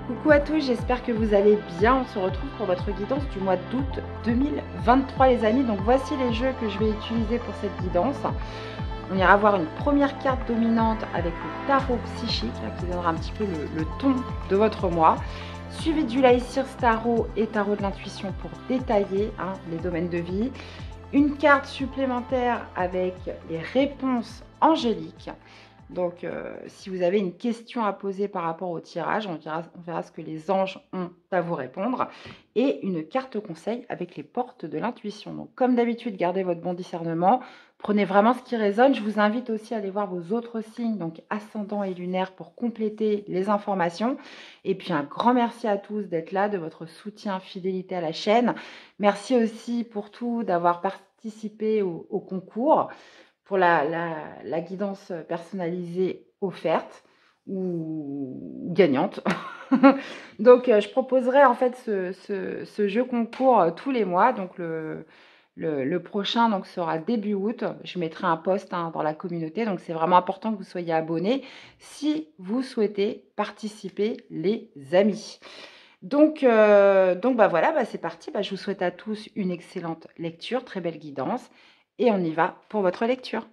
Coucou à tous, j'espère que vous allez bien. On se retrouve pour votre guidance du mois d'août 2023 les amis. Donc voici les jeux que je vais utiliser pour cette guidance. On ira voir une première carte dominante avec le tarot psychique qui donnera un petit peu le ton de votre mois. Suivi du Laïcir Tarot et tarot de l'intuition pour détailler les domaines de vie. Une carte supplémentaire avec les réponses angéliques. Donc, si vous avez une question à poser par rapport au tirage, on verra ce que les anges ont à vous répondre. Et une carte conseil avec les portes de l'intuition. Donc, comme d'habitude, gardez votre bon discernement. Prenez vraiment ce qui résonne. Je vous invite aussi à aller voir vos autres signes, donc ascendant et lunaire, pour compléter les informations. Et puis, un grand merci à tous d'être là, de votre soutien, fidélité à la chaîne. Merci aussi pour tout, d'avoir participé au concours. Pour la guidance personnalisée offerte ou gagnante. Donc, je proposerai en fait ce jeu concours tous les mois. Donc, le prochain donc, sera début août. Je mettrai un post dans la communauté. Donc, c'est vraiment important que vous soyez abonnés si vous souhaitez participer, les amis. Donc voilà, c'est parti. Je vous souhaite à tous une excellente lecture, très belle guidance. Et on y va pour votre lecture.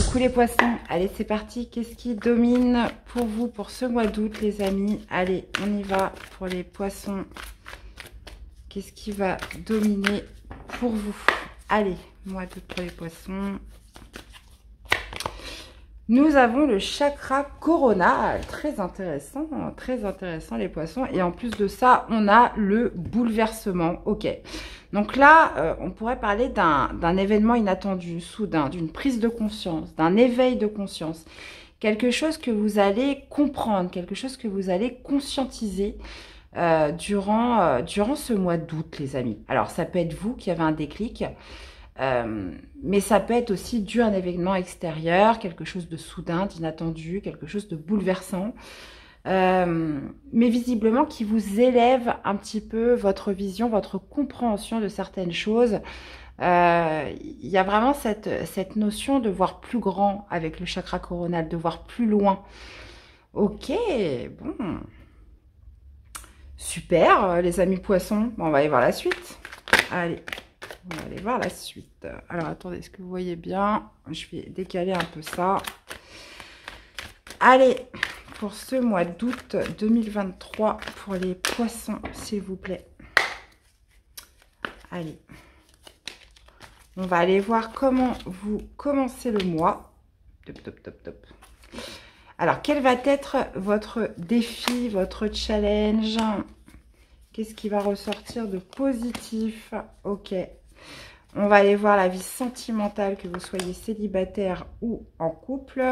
Coucou les poissons, allez c'est parti. Qu'est-ce qui domine pour vous pour ce mois d'août les amis? Allez, on y va pour les poissons. Qu'est-ce qui va dominer pour vous? Allez, mois d'août pour les poissons. Nous avons le chakra corona, très intéressant les poissons. Et en plus de ça, on a le bouleversement. Ok. Donc là, on pourrait parler d'un événement inattendu, soudain, d'une prise de conscience, d'un éveil de conscience. Quelque chose que vous allez comprendre, quelque chose que vous allez conscientiser durant ce mois d'août, les amis. Alors, ça peut être vous qui avez un déclic, mais ça peut être aussi dû à un événement extérieur, quelque chose de soudain, d'inattendu, quelque chose de bouleversant. Mais visiblement qui vous élève un petit peu votre vision, votre compréhension de certaines choses. Il y a vraiment cette notion de voir plus grand avec le chakra coronal, de voir plus loin. Ok, bon. Super, les amis poissons. Bon, on va aller voir la suite. Allez, on va aller voir la suite. Alors, attendez, est-ce que vous voyez bien? Je vais décaler un peu ça. Allez, pour ce mois d'août 2023, pour les poissons, s'il vous plaît. Allez. On va aller voir comment vous commencez le mois. Top, top, top, top. Alors, quel va être votre défi, votre challenge? Qu'est-ce qui va ressortir de positif? Ok. On va aller voir la vie sentimentale, que vous soyez célibataire ou en couple.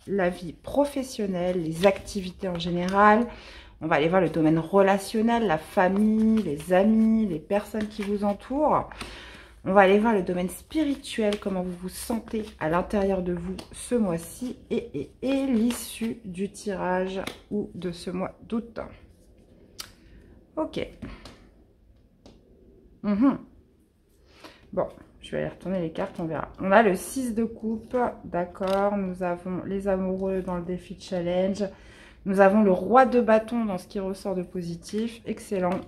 La vie professionnelle, les activités en général. On va aller voir le domaine relationnel, la famille, les amis, les personnes qui vous entourent. On va aller voir le domaine spirituel, comment vous vous sentez à l'intérieur de vous ce mois-ci et l'issue du tirage ou de ce mois d'août. Ok. Bon, je vais aller retourner les cartes, on verra. On a le 6 de coupe, d'accord. Nous avons les amoureux dans le défi challenge. Nous avons le roi de bâton dans ce qui ressort de positif, excellent.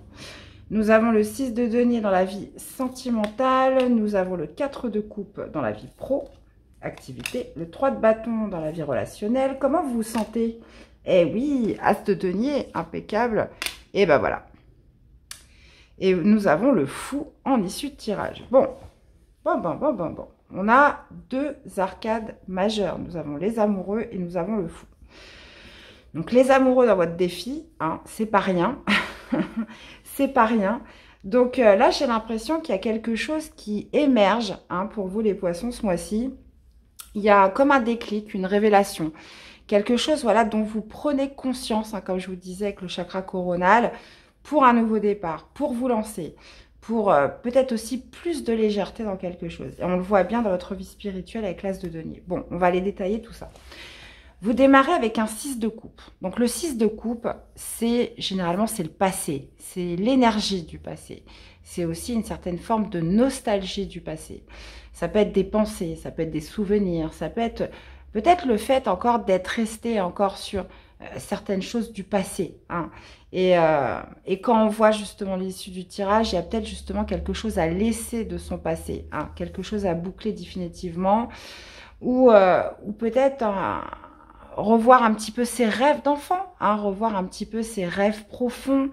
Nous avons le 6 de denier dans la vie sentimentale. Nous avons le 4 de coupe dans la vie pro, activité. Le 3 de bâton dans la vie relationnelle. Comment vous vous sentez? Eh oui, as de denier, impeccable. Et ben voilà. Et nous avons le fou en issue de tirage. Bon. On a deux arcades majeures. Nous avons les amoureux et nous avons le fou. Donc, les amoureux dans votre défi, c'est pas rien. C'est pas rien. Donc, là, j'ai l'impression qu'il y a quelque chose qui émerge pour vous, les poissons, ce mois-ci. Il y a comme un déclic, une révélation. Quelque chose, voilà, dont vous prenez conscience, comme je vous disais, avec le chakra coronal, pour un nouveau départ, pour vous lancer, pour peut-être aussi plus de légèreté dans quelque chose. Et on le voit bien dans votre vie spirituelle avec l'as de denier. Bon, on va aller détailler tout ça. Vous démarrez avec un 6 de coupe. Donc, le 6 de coupe, généralement, c'est le passé. C'est l'énergie du passé. C'est aussi une certaine forme de nostalgie du passé. Ça peut être des pensées, ça peut être des souvenirs, ça peut être peut-être le fait encore d'être resté encore sur certaines choses du passé. Hein. Et quand on voit justement l'issue du tirage, il y a peut-être justement quelque chose à laisser de son passé, hein, quelque chose à boucler définitivement, ou peut-être revoir un petit peu ses rêves d'enfant, hein, revoir un petit peu ses rêves profonds,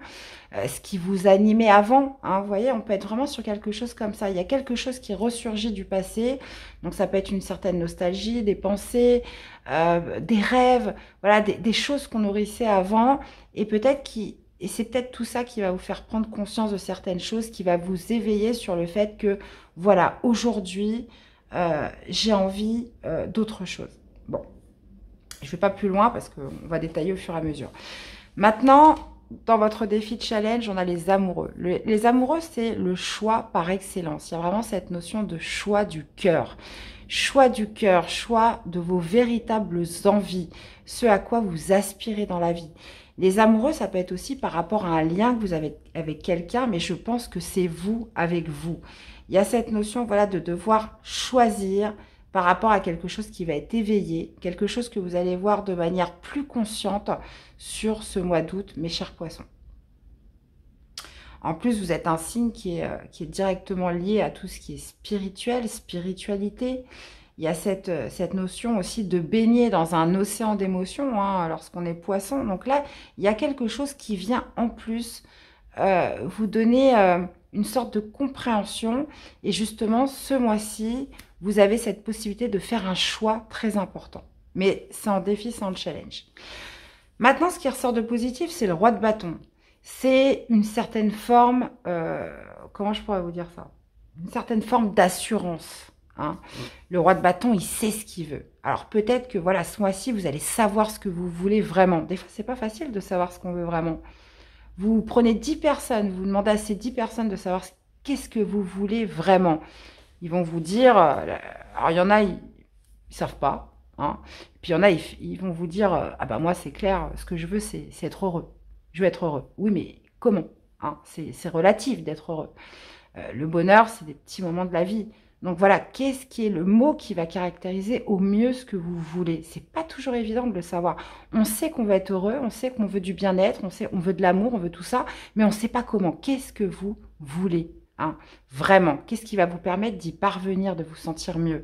ce qui vous animait avant. Hein, vous voyez, on peut être vraiment sur quelque chose comme ça. Il y a quelque chose qui ressurgit du passé. Donc, ça peut être une certaine nostalgie, des pensées, des rêves, voilà, des choses qu'on nourrissait avant. Et et c'est peut-être tout ça qui va vous faire prendre conscience de certaines choses, qui va vous éveiller sur le fait que, voilà, aujourd'hui, j'ai envie d'autre chose. Bon. Je ne vais pas plus loin parce qu'on va détailler au fur et à mesure. Maintenant, dans votre défi de challenge, on a les amoureux. Les amoureux, c'est le choix par excellence. Il y a vraiment cette notion de choix du cœur. Choix du cœur, choix de vos véritables envies, ce à quoi vous aspirez dans la vie. Les amoureux, ça peut être aussi par rapport à un lien que vous avez avec quelqu'un, mais je pense que c'est vous avec vous. Il y a cette notion, voilà, de devoir choisir par rapport à quelque chose qui va être éveillé, quelque chose que vous allez voir de manière plus consciente sur ce mois d'août, mes chers poissons. En plus, vous êtes un signe qui est directement lié à tout ce qui est spirituel, spiritualité. Il y a cette notion aussi de baigner dans un océan d'émotions, hein, lorsqu'on est poisson. Donc là, il y a quelque chose qui vient en plus vous donner une sorte de compréhension. Et justement, ce mois-ci, vous avez cette possibilité de faire un choix très important. Mais c'est en défi, c'est en challenge. Maintenant, ce qui ressort de positif, c'est le roi de bâton. C'est une certaine forme, comment je pourrais vous dire ça? Une certaine forme d'assurance. Hein. Le roi de bâton, il sait ce qu'il veut. Alors peut-être que voilà, ce mois-ci, vous allez savoir ce que vous voulez vraiment. Des fois, c'est pas facile de savoir ce qu'on veut vraiment. Vous prenez 10 personnes, vous demandez à ces 10 personnes de savoir qu'est-ce que vous voulez vraiment. Ils vont vous dire, alors il y en a, ils savent pas, hein. Puis il y en a, ils vont vous dire, ah bah moi c'est clair, ce que je veux c'est être heureux. Je veux être heureux. Oui, mais comment, hein? C'est relatif d'être heureux. Le bonheur, c'est des petits moments de la vie. Donc voilà, qu'est-ce qui est le mot qui va caractériser au mieux ce que vous voulez? C'est pas toujours évident de le savoir. On sait qu'on veut être heureux, on sait qu'on veut du bien-être, on veut de l'amour, on veut tout ça, mais on ne sait pas comment. Qu'est-ce que vous voulez? Hein, vraiment, qu'est-ce qui va vous permettre d'y parvenir, de vous sentir mieux?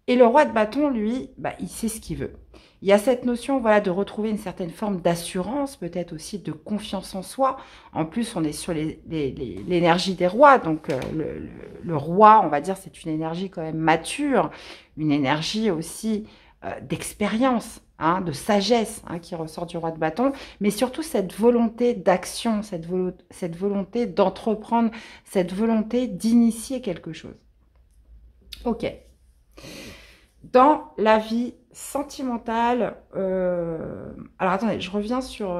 Et le roi de bâton, lui, bah, il sait ce qu'il veut. Il y a cette notion, voilà, de retrouver une certaine forme d'assurance, peut-être aussi de confiance en soi. En plus, on est sur l'énergie des rois, donc le roi, on va dire, c'est une énergie quand même mature, une énergie aussi d'expérience, hein, de sagesse, hein, qui ressort du roi de bâton, mais surtout cette volonté d'action, cette volonté d'entreprendre, cette volonté d'initier quelque chose. Ok. Dans la vie sentimentale, alors attendez, je reviens sur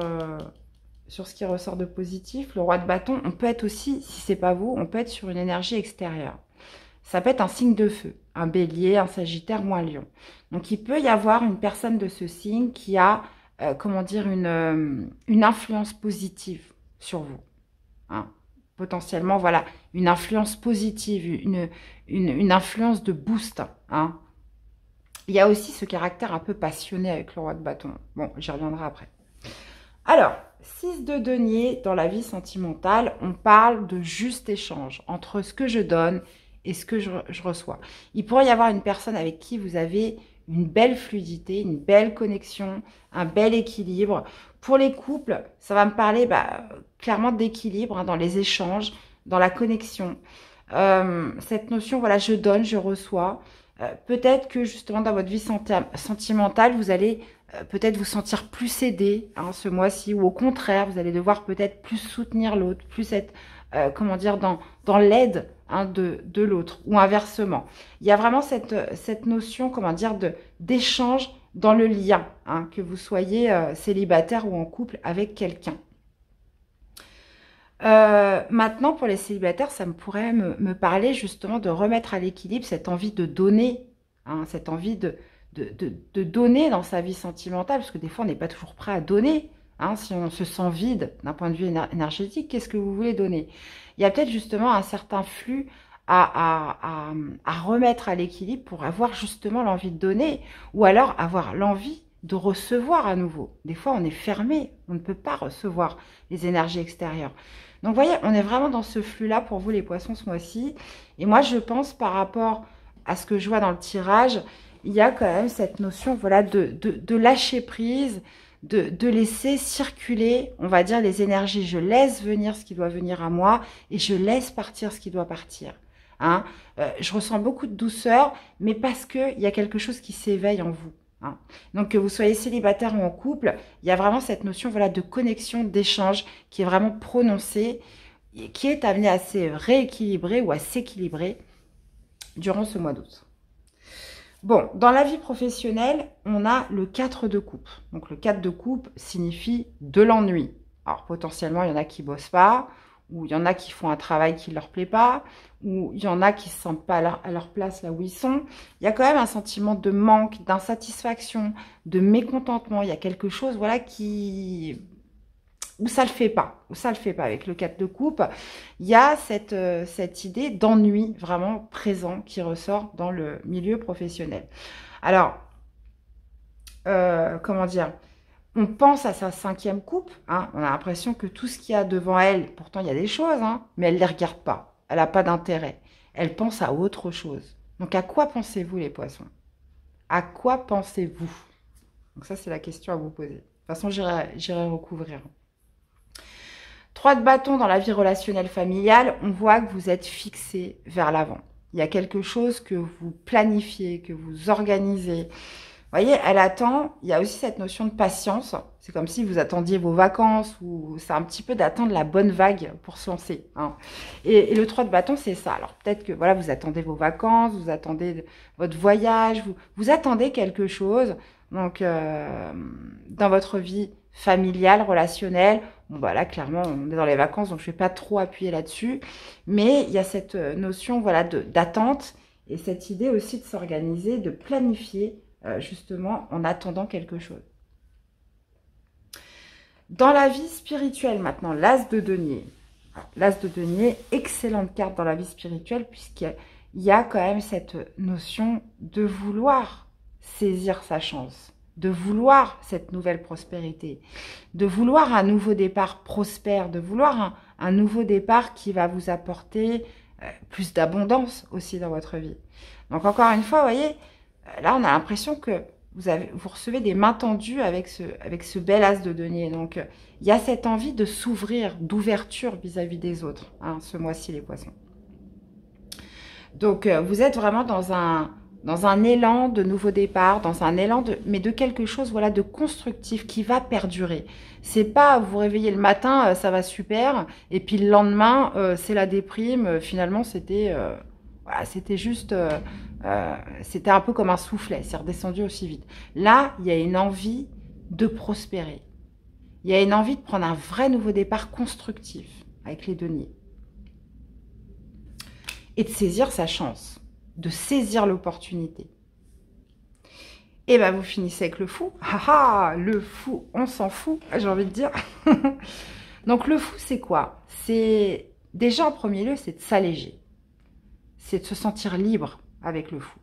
ce qui ressort de positif. Le roi de bâton, on peut être aussi, si c'est pas vous, on peut être sur une énergie extérieure. Ça peut être un signe de feu, un bélier, un sagittaire ou un lion. Donc il peut y avoir une personne de ce signe qui a, comment dire, une influence positive sur vous. Hein. Potentiellement, voilà, une influence positive, une influence de boost, hein. Il y a aussi ce caractère un peu passionné avec le roi de bâton. Bon, j'y reviendrai après. Alors, 6 de denier, dans la vie sentimentale, on parle de juste échange entre ce que je donne et ce que je reçois. Il pourrait y avoir une personne avec qui vous avez une belle fluidité, une belle connexion, un bel équilibre. Pour les couples, ça va me parler clairement d'équilibre, hein, dans les échanges, dans la connexion. Cette notion, voilà, je donne, je reçois. Peut-être que justement dans votre vie sentimentale, vous allez peut-être vous sentir plus aidé, hein, ce mois-ci, ou au contraire, vous allez devoir peut-être plus soutenir l'autre, plus être, comment dire, dans l'aide, hein, de l'autre, ou inversement. Il y a vraiment cette notion, comment dire, d'échange dans le lien, hein, que vous soyez célibataire ou en couple avec quelqu'un. Maintenant, pour les célibataires, ça me pourrait me parler justement de remettre à l'équilibre cette envie de donner, hein, cette envie de donner dans sa vie sentimentale, parce que des fois, on n'est pas toujours prêt à donner, hein, si on se sent vide d'un point de vue énergétique, qu'est-ce que vous voulez donner? Il y a peut-être justement un certain flux à remettre à l'équilibre pour avoir justement l'envie de donner, ou alors avoir l'envie de recevoir à nouveau. Des fois, on est fermé, on ne peut pas recevoir les énergies extérieures. Donc, vous voyez, on est vraiment dans ce flux-là pour vous, les poissons, ce mois-ci. Et moi, je pense, par rapport à ce que je vois dans le tirage, il y a quand même cette notion, voilà, de lâcher prise, de laisser circuler, on va dire, les énergies. Je laisse venir ce qui doit venir à moi et je laisse partir ce qui doit partir. Hein. Je ressens beaucoup de douceur, mais parce qu'il y a quelque chose qui s'éveille en vous. Hein. Donc, que vous soyez célibataire ou en couple, il y a vraiment cette notion, voilà, de connexion, d'échange qui est vraiment prononcée et qui est amenée à se rééquilibrer ou à s'équilibrer durant ce mois d'août. Bon, dans la vie professionnelle, on a le 4 de coupe. Donc, le 4 de coupe signifie de l'ennui. Alors, potentiellement, il y en a qui ne bossent pas, ou il y en a qui font un travail qui ne leur plaît pas, ou il y en a qui ne se sentent pas à leur place là où ils sont. Il y a quand même un sentiment de manque, d'insatisfaction, de mécontentement. Il y a quelque chose, voilà, où ça le fait pas, avec le 4 de coupe. Il y a cette idée d'ennui vraiment présent qui ressort dans le milieu professionnel. Alors, comment dire, on pense à sa 5e coupe, hein, on a l'impression que tout ce qu'il y a devant elle, pourtant il y a des choses, hein, mais elle ne les regarde pas, elle n'a pas d'intérêt, elle pense à autre chose. Donc à quoi pensez-vous les poissons? À quoi pensez-vous? Donc ça c'est la question à vous poser. De toute façon j'irai recouvrir. 3 de bâton dans la vie relationnelle familiale, on voit que vous êtes fixé vers l'avant. Il y a quelque chose que vous planifiez, que vous organisez. Vous voyez, elle attend, il y a aussi cette notion de patience. C'est comme si vous attendiez vos vacances ou c'est un petit peu d'attendre la bonne vague pour se lancer. Hein. Et le 3 de bâton, c'est ça. Alors peut-être que voilà, vous attendez vos vacances, vous attendez votre voyage, vous attendez quelque chose. Donc, dans votre vie familiale, relationnelle, bon bah là, clairement, on est dans les vacances, donc je ne vais pas trop appuyer là-dessus. Mais il y a cette notion voilà, d'attente et cette idée aussi de s'organiser, de planifier justement en attendant quelque chose. Dans la vie spirituelle maintenant, l'As de denier. L'As de denier, excellente carte dans la vie spirituelle puisqu'il y a quand même cette notion de vouloir saisir sa chance, de vouloir cette nouvelle prospérité, de vouloir un nouveau départ prospère, de vouloir un nouveau départ qui va vous apporter plus d'abondance aussi dans votre vie. Donc encore une fois, vous voyez, là, on a l'impression que vous recevez des mains tendues avec ce bel as de denier. Donc, il y a cette envie de s'ouvrir, d'ouverture vis-à-vis des autres, hein, ce mois-ci, les poissons. Donc, vous êtes vraiment dans un élan de nouveau départ, dans un élan mais de quelque chose voilà, de constructif qui va perdurer. C'est pas vous réveiller le matin, ça va super, et puis le lendemain, c'est la déprime. Finalement, c'était juste... c'était un peu comme un soufflet, c'est redescendu aussi vite. Là, il y a une envie de prospérer. Il y a une envie de prendre un vrai nouveau départ constructif avec les deniers. Et de saisir sa chance, de saisir l'opportunité. Et bien, vous finissez avec le fou. Ah ah, le fou, on s'en fout, j'ai envie de dire. Donc, le fou, c'est quoi? C'est déjà, en premier lieu, c'est de s'alléger. C'est de se sentir libre avec le fou.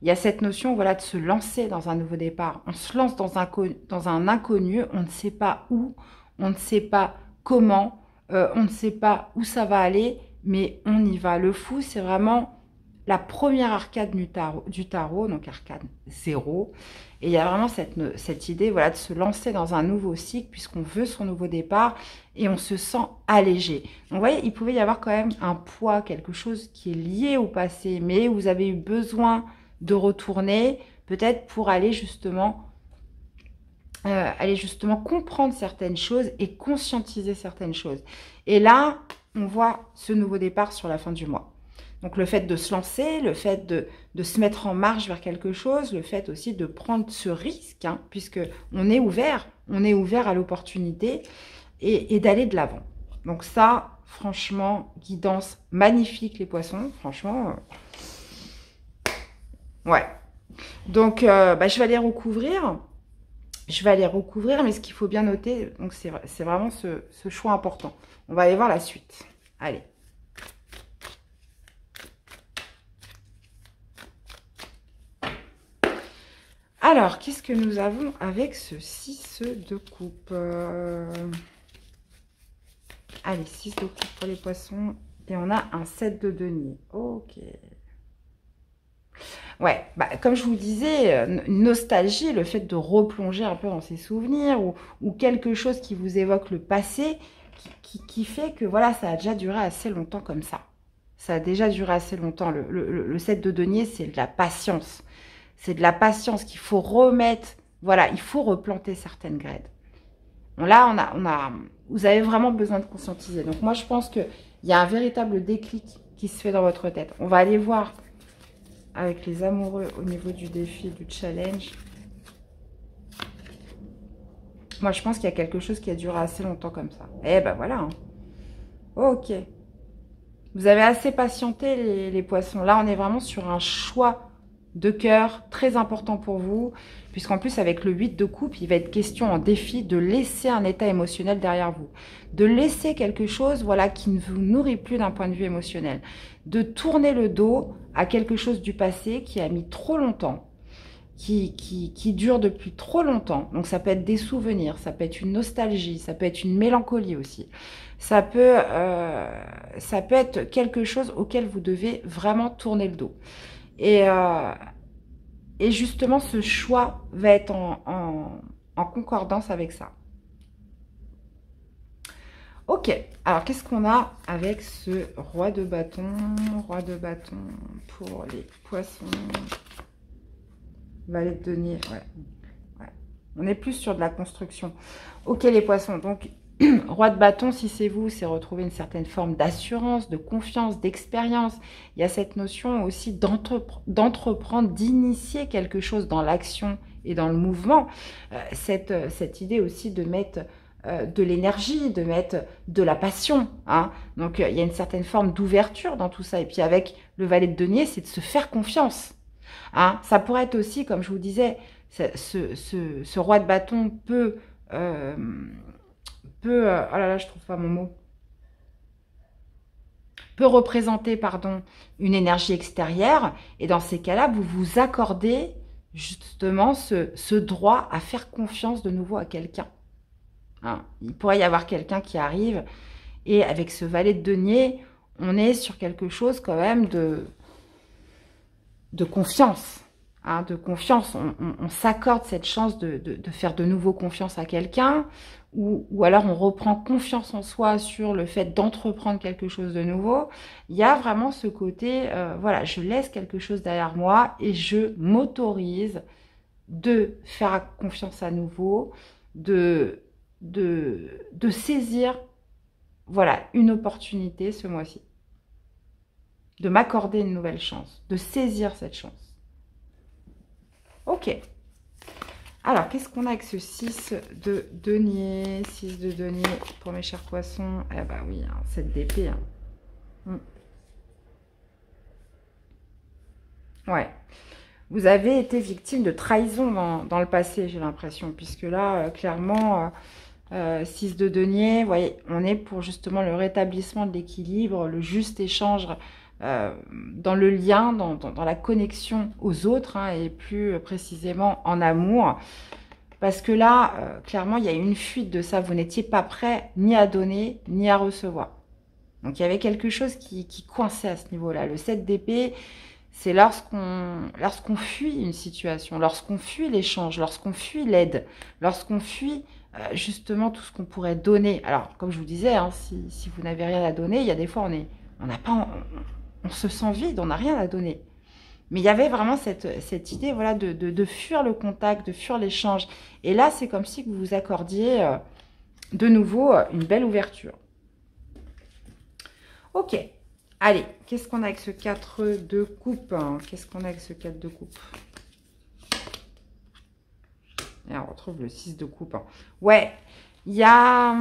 Il y a cette notion voilà, de se lancer dans un nouveau départ. On se lance dans un inconnu, on ne sait pas où, on ne sait pas comment, on ne sait pas où ça va aller, mais on y va. Le fou, c'est vraiment la première arcade du tarot, donc arcade 0. Et il y a vraiment cette idée voilà, de se lancer dans un nouveau cycle puisqu'on veut son nouveau départ et on se sent allégé. Donc vous voyez, il pouvait y avoir quand même un poids, quelque chose qui est lié au passé, mais vous avez eu besoin de retourner, peut-être pour aller justement comprendre certaines choses et conscientiser certaines choses. Et là, on voit ce nouveau départ sur la fin du mois. Donc, le fait de se lancer, le fait de se mettre en marche vers quelque chose, le fait aussi de prendre ce risque, hein, puisqu'on est ouvert à l'opportunité et d'aller de l'avant. Donc ça, franchement, guidance magnifique les poissons, franchement, ouais. Donc, je vais aller recouvrir. Mais ce qu'il faut bien noter, donc c'est vraiment ce choix important. On va aller voir la suite. Allez. Alors, qu'est-ce que nous avons avec ce 6 de coupe? Allez, 6 de coupe pour les poissons. Et on a un 7 de denier. Ok. Ouais, bah, comme je vous disais, nostalgie, le fait de replonger un peu dans ses souvenirs ou quelque chose qui vous évoque le passé, qui fait que voilà, ça a déjà duré assez longtemps comme ça. Ça a déjà duré assez longtemps. Le 7 de denier, c'est de la patience. C'est de la patience qu'il faut remettre. Voilà, il faut replanter certaines graines. Bon, là, vous avez vraiment besoin de conscientiser. Donc moi, je pense qu'il y a un véritable déclic qui se fait dans votre tête. On va aller voir avec les amoureux au niveau du défi, du challenge. Moi, je pense qu'il y a quelque chose qui a duré assez longtemps comme ça. Eh ben voilà. Hein. Ok. Vous avez assez patienté les poissons. Là, on est vraiment sur un choix de cœur très important pour vous. Puisqu'en plus, avec le 8 de coupe, il va être question en défi de laisser un état émotionnel derrière vous. De laisser quelque chose voilà, qui ne vous nourrit plus d'un point de vue émotionnel. De tourner le dos à quelque chose du passé qui a mis trop longtemps. Qui dure depuis trop longtemps. Donc ça peut être des souvenirs, ça peut être une nostalgie, ça peut être une mélancolie aussi. Ça peut être quelque chose auquel vous devez vraiment tourner le dos. Et justement, ce choix va être en concordance avec ça. Ok, alors qu'est-ce qu'on a avec ce roi de bâton? Roi de bâton pour les poissons. Valet de denier, ouais. On est plus sur de la construction. Ok les poissons, donc roi de bâton, si c'est vous, c'est retrouver une certaine forme d'assurance, de confiance, d'expérience. Il y a cette notion aussi d'entreprendre, d'initier quelque chose dans l'action et dans le mouvement. Cette idée aussi de mettre de l'énergie, de mettre de la passion. Hein. Donc il y a une certaine forme d'ouverture dans tout ça. Et puis avec le valet de denier, c'est de se faire confiance. Hein, ça pourrait être aussi, comme je vous disais, ce roi de bâton peut oh là là, je trouve pas mon mot, peut représenter, pardon, une énergie extérieure. Et dans ces cas-là, vous vous accordez justement ce droit à faire confiance de nouveau à quelqu'un. Hein, il pourrait y avoir quelqu'un qui arrive et avec ce valet de denier, on est sur quelque chose quand même de confiance, hein, de confiance. On s'accorde cette chance de faire de nouveau confiance à quelqu'un, ou alors on reprend confiance en soi sur le fait d'entreprendre quelque chose de nouveau. Il y a vraiment ce côté, voilà, je laisse quelque chose derrière moi et je m'autorise de faire confiance à nouveau, de saisir, voilà, une opportunité ce mois-ci. De m'accorder une nouvelle chance, de saisir cette chance. Ok. Alors, qu'est-ce qu'on a avec ce 6 de denier? 6 de denier pour mes chers poissons. Eh ben oui, hein, 7 d'épée. Hein. Ouais. Vous avez été victime de trahison dans le passé, j'ai l'impression. Puisque là, clairement, 6 de denier, vous voyez, on est pour justement le rétablissement de l'équilibre, le juste échange dans le lien, dans la connexion aux autres, hein, et plus précisément en amour. Parce que là, clairement, il y a une fuite de ça. Vous n'étiez pas prêt ni à donner, ni à recevoir. Donc, il y avait quelque chose qui coinçait à ce niveau-là. Le 7 d'épée, c'est lorsqu'on fuit une situation, lorsqu'on fuit l'échange, lorsqu'on fuit l'aide, lorsqu'on fuit justement tout ce qu'on pourrait donner. Alors, comme je vous disais, hein, si vous n'avez rien à donner, il y a des fois, on se sent vide, on n'a rien à donner. Mais il y avait vraiment cette idée, voilà, de fuir le contact, de fuir l'échange. Et là, c'est comme si vous vous accordiez de nouveau une belle ouverture. Ok. Allez, qu'est-ce qu'on a avec ce 4 de coupe? Qu'est-ce qu'on a avec ce 4 de coupe? Et on retrouve le 6 de coupe. Ouais, il y a...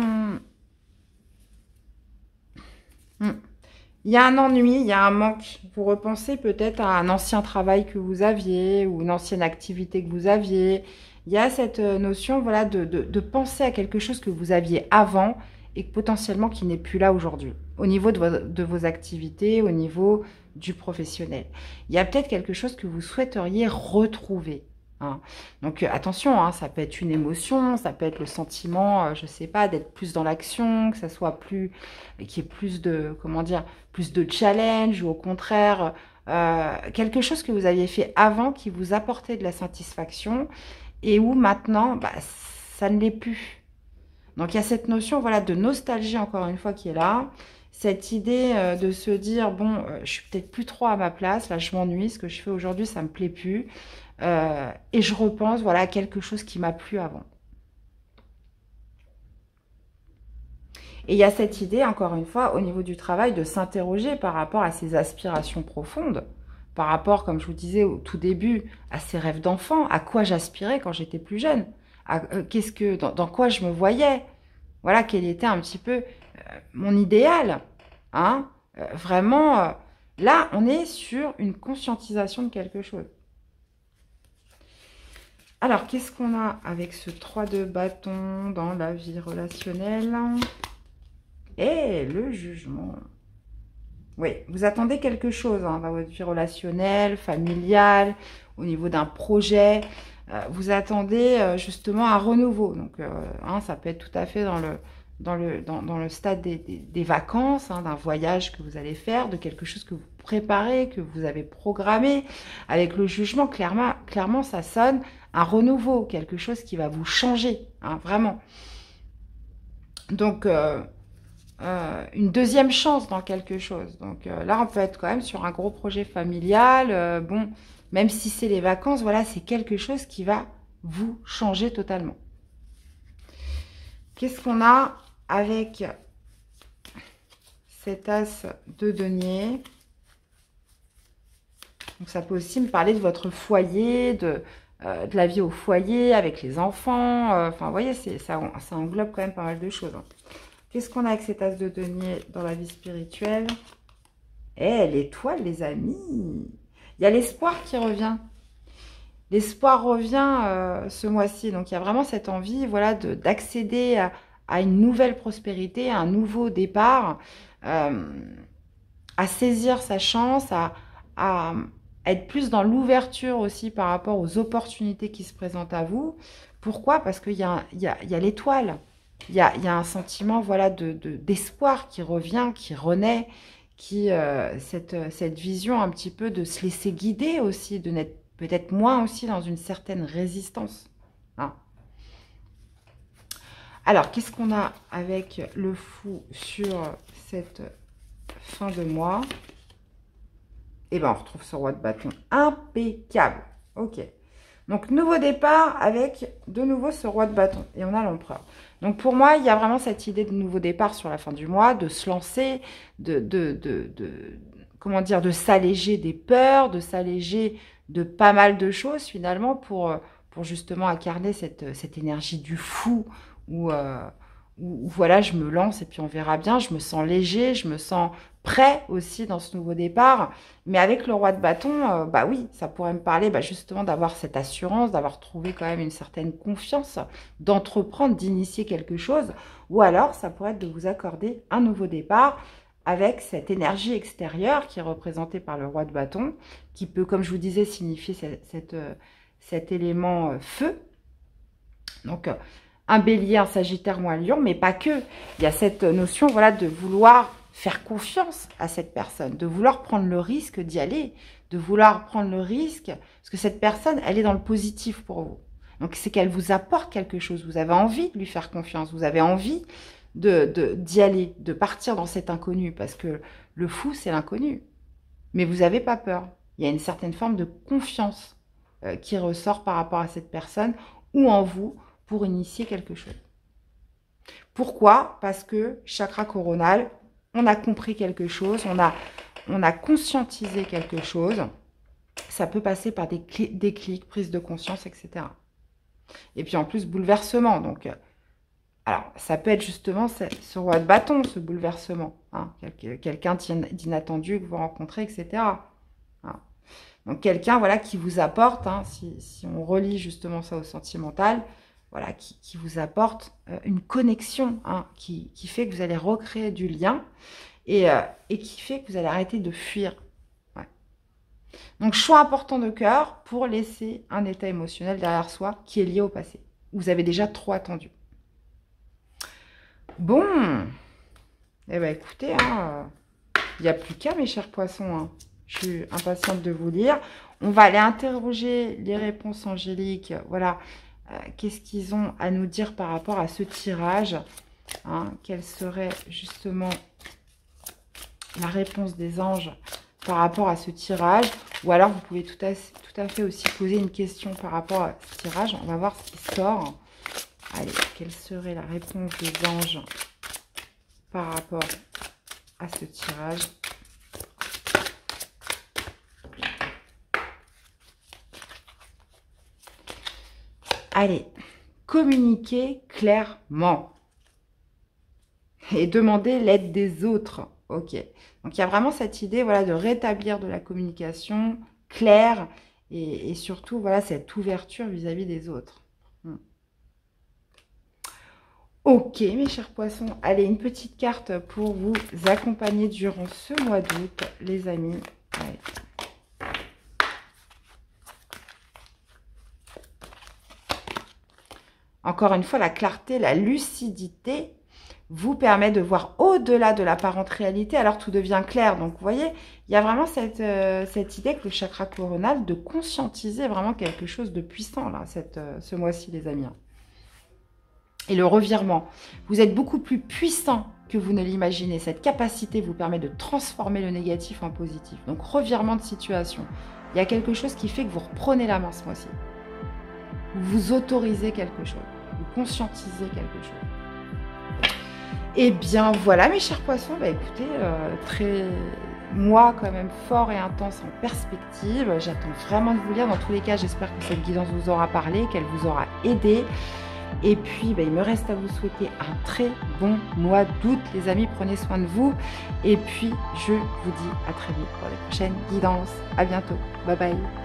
Il y a un ennui, il y a un manque. Vous repensez peut-être à un ancien travail que vous aviez ou une ancienne activité que vous aviez. Il y a cette notion, voilà, de penser à quelque chose que vous aviez avant et potentiellement qui n'est plus là aujourd'hui. Au niveau de vos activités, au niveau du professionnel. Il y a peut-être quelque chose que vous souhaiteriez retrouver. hein. Donc attention, hein, ça peut être une émotion, ça peut être le sentiment, je sais pas, d'être plus dans l'action, que ça soit plus, qu'il y ait plus de, comment dire, plus de challenge, ou au contraire, quelque chose que vous aviez fait avant qui vous apportait de la satisfaction et où maintenant, bah, ça ne l'est plus. Donc il y a cette notion, voilà, de nostalgie encore une fois qui est là. Cette idée de se dire, bon, je suis peut-être plus trop à ma place, là je m'ennuie, ce que je fais aujourd'hui, ça me plaît plus. Et je repense, voilà, à quelque chose qui m'a plu avant. Et il y a cette idée, encore une fois, au niveau du travail, de s'interroger par rapport à ses aspirations profondes, par rapport, comme je vous disais au tout début, à ses rêves d'enfant, à quoi j'aspirais quand j'étais plus jeune, dans quoi je me voyais, voilà, quel était un petit peu mon idéal, hein, vraiment, là, on est sur une conscientisation de quelque chose. Alors, qu'est-ce qu'on a avec ce 3 de bâton dans la vie relationnelle? Et le jugement. Oui, vous attendez quelque chose hein, dans votre vie relationnelle, familiale, au niveau d'un projet. Vous attendez justement un renouveau. Donc, hein, ça peut être tout à fait dans le stade des vacances, hein, d'un voyage que vous allez faire, de quelque chose que vous préparez, que vous avez programmé. Avec le jugement, clairement ça sonne un renouveau, quelque chose qui va vous changer, hein, vraiment. Donc, une deuxième chance dans quelque chose. Donc là, on peut être quand même sur un gros projet familial. Bon, même si c'est les vacances, voilà, c'est quelque chose qui va vous changer totalement. Qu'est-ce qu'on a avec cet as de denier? Donc ça peut aussi me parler de votre foyer, de la vie au foyer, avec les enfants. Enfin, vous voyez, ça englobe quand même pas mal de choses. Hein. Qu'est-ce qu'on a avec cet as de denier dans la vie spirituelle? Eh, l'étoile, les amis. Il y a l'espoir qui revient. L'espoir revient ce mois-ci. Donc, il y a vraiment cette envie, voilà, d'accéder à une nouvelle prospérité, à un nouveau départ, à saisir sa chance, à être plus dans l'ouverture aussi par rapport aux opportunités qui se présentent à vous. Pourquoi? Parce qu'il y a l'étoile. Il y a un sentiment, voilà, d'espoir qui revient, qui renaît, cette vision un petit peu de se laisser guider aussi, de n'être peut-être moins aussi dans une certaine résistance. Hein. Alors, qu'est-ce qu'on a avec le fou sur cette fin de mois? Eh bien, on retrouve ce roi de bâton impeccable. Ok. Donc, nouveau départ avec de nouveau ce roi de bâton. Et on a l'empereur. Donc, pour moi, il y a vraiment cette idée de nouveau départ sur la fin du mois, de se lancer, comment dire, de s'alléger des peurs, de s'alléger de pas mal de choses, finalement, pour justement incarner cette énergie du fou où voilà, je me lance et puis on verra bien. Je me sens léger, je me sens prêt aussi dans ce nouveau départ. Mais avec le roi de bâton, bah oui, ça pourrait me parler justement d'avoir cette assurance, d'avoir trouvé quand même une certaine confiance, d'entreprendre, d'initier quelque chose. Ou alors, ça pourrait être de vous accorder un nouveau départ avec cette énergie extérieure qui est représentée par le roi de bâton, qui peut, comme je vous disais, signifier cet élément feu. Donc, un bélier, un sagittaire ou un lion, mais pas que. Il y a cette notion, voilà, de vouloir faire confiance à cette personne, de vouloir prendre le risque d'y aller, de vouloir prendre le risque, parce que cette personne, elle est dans le positif pour vous. Donc, c'est qu'elle vous apporte quelque chose. Vous avez envie de lui faire confiance, vous avez envie d'y aller, de partir dans cet inconnu, parce que le fou, c'est l'inconnu. Mais vous n'avez pas peur. Il y a une certaine forme de confiance qui ressort par rapport à cette personne ou en vous, pour initier quelque chose. Pourquoi? Parce que chakra coronal, on a compris quelque chose, on a conscientisé quelque chose. Ça peut passer par des clics, prise de conscience, etc. Et puis en plus, bouleversement. Donc, alors, ça peut être justement ce roi de bâton, ce bouleversement. Hein, quelqu'un d'inattendu que vous rencontrez, etc. Hein. Donc, quelqu'un, voilà, qui vous apporte, hein, si on relie justement ça au sentimental, voilà, qui vous apporte une connexion, hein, qui fait que vous allez recréer du lien et qui fait que vous allez arrêter de fuir. Ouais. Donc, choix important de cœur pour laisser un état émotionnel derrière soi qui est lié au passé. Vous avez déjà trop attendu. Bon, eh bien écoutez, il n'y a plus qu'à mes chers poissons. Je suis impatiente de vous lire. On va aller interroger les réponses angéliques. Voilà, qu'est-ce qu'ils ont à nous dire par rapport à ce tirage, quelle serait justement la réponse des anges par rapport à ce tirage. Ou alors, vous pouvez tout à fait aussi poser une question par rapport à ce tirage. On va voir ce qui sort. Allez, quelle serait la réponse des anges par rapport à ce tirage? Allez, communiquer clairement. Et demander l'aide des autres. Ok. Donc, il y a vraiment cette idée, voilà, de rétablir de la communication claire et surtout, voilà, cette ouverture vis-à-vis des autres. Ok, mes chers poissons. Allez, une petite carte pour vous accompagner durant ce mois d'août, les amis. Allez. Encore une fois, la clarté, la lucidité vous permet de voir au-delà de l'apparente réalité, alors tout devient clair. Donc, vous voyez, il y a vraiment cette idée que le chakra coronal, de conscientiser vraiment quelque chose de puissant, là, ce mois-ci, les amis. Et le revirement. Vous êtes beaucoup plus puissant que vous ne l'imaginez. Cette capacité vous permet de transformer le négatif en positif. Donc, revirement de situation. Il y a quelque chose qui fait que vous reprenez la main ce mois-ci. Vous autorisez quelque chose. Vous conscientisez quelque chose. Et bien voilà mes chers poissons, bah écoutez, très mois quand même fort et intense en perspective. J'attends vraiment de vous lire. Dans tous les cas, j'espère que cette guidance vous aura parlé, qu'elle vous aura aidé. Et puis, bah, il me reste à vous souhaiter un très bon mois d'août, les amis. Prenez soin de vous. Et puis, je vous dis à très vite pour les prochaines guidances. À bientôt. Bye bye.